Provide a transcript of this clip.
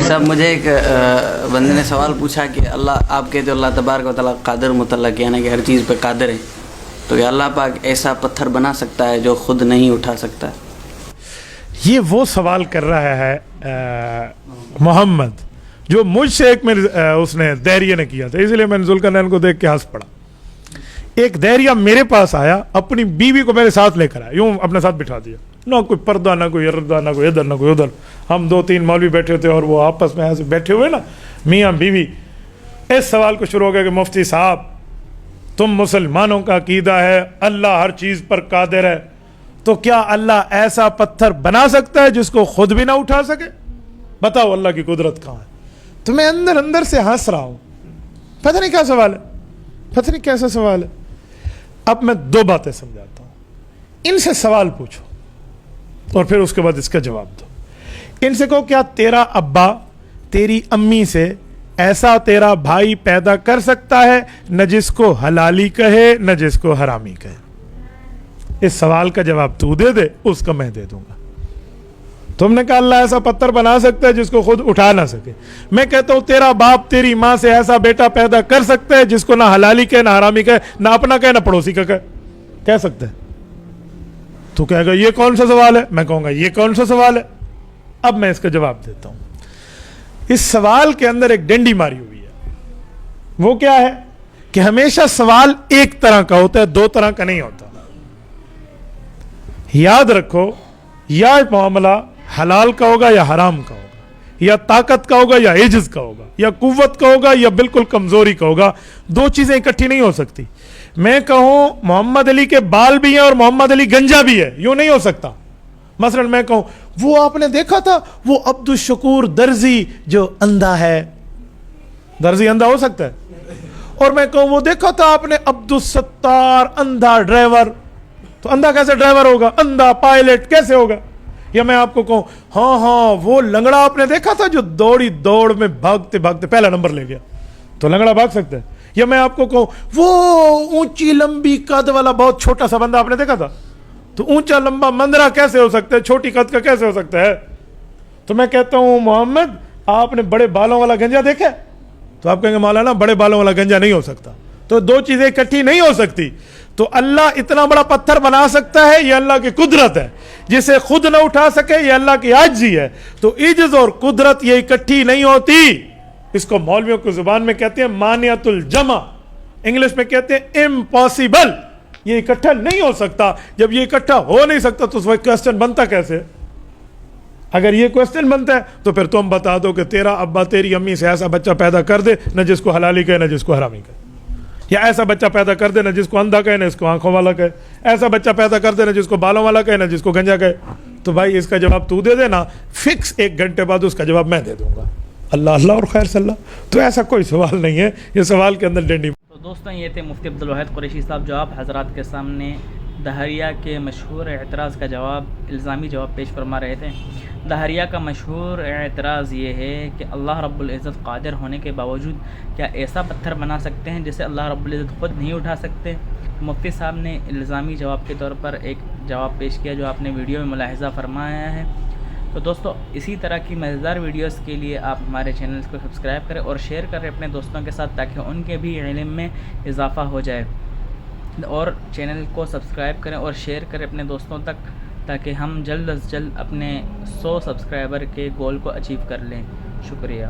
صاحب مجھے ایک بندے نے سوال پوچھا کہ اللہ آپ کہتے ہو اللہ تبارک و تعالیٰ قادر مطلق یعنی کہ ہر چیز پہ قادر ہے، تو کیا اللہ پاک ایسا پتھر بنا سکتا ہے جو خود نہیں اٹھا سکتا؟ یہ وہ سوال کر رہا ہے محمد جو مجھ سے ایک اس نے دہریے نے کیا تھا، اس لیے میں نے ذوالقرنین کو دیکھ کے ہنس پڑا۔ ایک دہریہ میرے پاس آیا، اپنی بیوی کو میرے ساتھ لے کر آیا، یوں اپنے ساتھ بٹھا دیا، نہ کوئی پردہ، نہ کوئی اردہ، نہ کوئی ادھر نہ کوئی ادھر۔ ہم 2-3 مولوی بیٹھے تھے اور وہ آپس میں ایسے بیٹھے ہوئے نا میاں بیوی، اس سوال کو شروع ہو گیا کہ مفتی صاحب تم مسلمانوں کا عقیدہ ہے اللہ ہر چیز پر قادر ہے، تو کیا اللہ ایسا پتھر بنا سکتا ہے جس کو خود بھی نہ اٹھا سکے؟ بتاؤ اللہ کی قدرت کہاں ہے؟ تو میں اندر سے ہنس رہا ہوں، پتہ نہیں کیا سوال ہے، پتہ نہیں کیسا سوال ہے۔ اب میں 2 باتیں سمجھاتا ہوں، ان سے سوال پوچھو اور پھر اس کے بعد اس کا جواب دو۔ ان سے کہو کیا تیرا ابا تیری امی سے ایسا تیرا بھائی پیدا کر سکتا ہے نہ جس کو حلالی کہے نہ جس کو حرامی کہے؟ اس سوال کا جواب تو دے دے، اس کا میں دے دوں گا۔ تم نے کہا اللہ ایسا پتھر بنا سکتا ہے جس کو خود اٹھا نہ سکے، میں کہتا ہوں تیرا باپ تیری ماں سے ایسا بیٹا پیدا کر سکتا ہے جس کو نہ حلالی کہے نہ حرامی کہے، نہ اپنا کہے نہ پڑوسی کا کہہ سکتا ہے؟ تو کہے گا یہ کون سا سوال ہے؟ میں کہوں گا یہ کون سا سوال ہے؟ اب میں اس کا جواب دیتا ہوں۔ اس سوال کے اندر ایک ڈنڈی ماری ہوئی ہے، وہ کیا ہے کہ ہمیشہ سوال ایک طرح کا ہوتا ہے، 2 طرح کا نہیں ہوتا۔ یاد رکھو، یا معاملہ حلال کا ہوگا یا حرام کا ہوگا، یا طاقت کا ہوگا یا عجز کا ہوگا، یا قوت کا ہوگا یا بالکل کمزوری کا ہوگا، 2 چیزیں اکٹھی نہیں ہو سکتی۔ میں کہوں محمد علی کے بال بھی ہیں اور محمد علی گنجا بھی ہے، یوں نہیں ہو سکتا۔ مثلا میں کہوں وہ آپ نے دیکھا تھا وہ عبد الشکور درزی جو اندھا ہے، درزی اندھا ہو سکتا ہے؟ اور میں کہوں وہ دیکھا تھا آپ نے عبد الستار اندھا ڈرائیور، تو اندھا کیسے ڈرائیور ہوگا؟ اندھا پائلٹ کیسے ہوگا؟ یا میں آپ کو کہوں ہاں وہ لنگڑا آپ نے دیکھا تھا جو دوڑ میں بھاگتے بھاگتے پہلا نمبر لے گیا، تو لنگڑا بھاگ سکتا ہے؟ یا میں آپ کو کہوں وہ اونچی لمبی قد والا بہت چھوٹا سا بندہ آپ نے دیکھا تھا، تو اونچا لمبا مندرہ کیسے ہو سکتا ہے؟ چھوٹی قد کا کیسے ہو سکتا ہے؟ تو میں کہتا ہوں محمد آپ نے بڑے بالوں والا گنجا دیکھا ہے؟ تو آپ کہیں گے مولانا بڑے بالوں والا گنجا نہیں ہو سکتا۔ تو 2 چیزیں اکٹھی نہیں ہو سکتی۔ تو اللہ اتنا بڑا پتھر بنا سکتا ہے، یہ اللہ کی قدرت ہے۔ جسے خود نہ اٹھا سکے یہ اللہ کی عاجزی ہے۔ تو عجز اور قدرت یہ اکٹھی نہیں ہوتی۔ اس کو مولویوں کی زبان میں کہتے ہیں مانعۃ الجمع، انگلش میں کہتے ہیں امپاسبل۔ یہ اکٹھا نہیں ہو سکتا۔ جب یہ اکٹھا ہو نہیں سکتا تو وہ کوسچن بنتا کیسے؟ اگر یہ کوسچن بنتا ہے تو پھر تم بتا دو کہ تیرا ابا تیری امی سے ایسا بچہ پیدا کر دے نہ جس کو حلالی کہے نہ جس کو حرامی کہے، یا ایسا بچہ پیدا کر دے نہ جس کو اندھا کہے نہ جس کو آنکھوں والا کہے، ایسا بچہ پیدا کر دے نہ جس کو بالوں والا کہے نہ جس کو گنجا کہے۔ تو بھائی اس کا جواب تو دے دینا، فکس 1 گھنٹے بعد اس کا جواب میں دے دوں گا۔ اللہ اور خیر صلی اللہ۔ تو ایسا کوئی سوال نہیں ہے، یہ سوال کے اندر ڈنڈی۔ تو دوستوں یہ تھے مفتی عبدالواحد قریشی صاحب جو آپ حضرات کے سامنے دہریہ کے مشہور اعتراض کا جواب، الزامی جواب پیش فرما رہے تھے۔ دہریہ کا مشہور اعتراض یہ ہے کہ اللہ رب العزت قادر ہونے کے باوجود کیا ایسا پتھر بنا سکتے ہیں جسے اللہ رب العزت خود نہیں اٹھا سکتے؟ مفتی صاحب نے الزامی جواب کے طور پر ایک جواب پیش کیا جو آپ نے ویڈیو میں ملاحظہ فرمایا ہے۔ تو دوستو اسی طرح کی مزیدار ویڈیوز کے لیے آپ ہمارے چینل کو سبسکرائب کریں اور شیئر کریں اپنے دوستوں کے ساتھ تاکہ ان کے بھی علم میں اضافہ ہو جائے، اور چینل کو سبسکرائب کریں اور شیئر کریں اپنے دوستوں تک تاکہ ہم جلد از جلد اپنے 100 سبسکرائبر کے گول کو اچیو کر لیں۔ شکریہ۔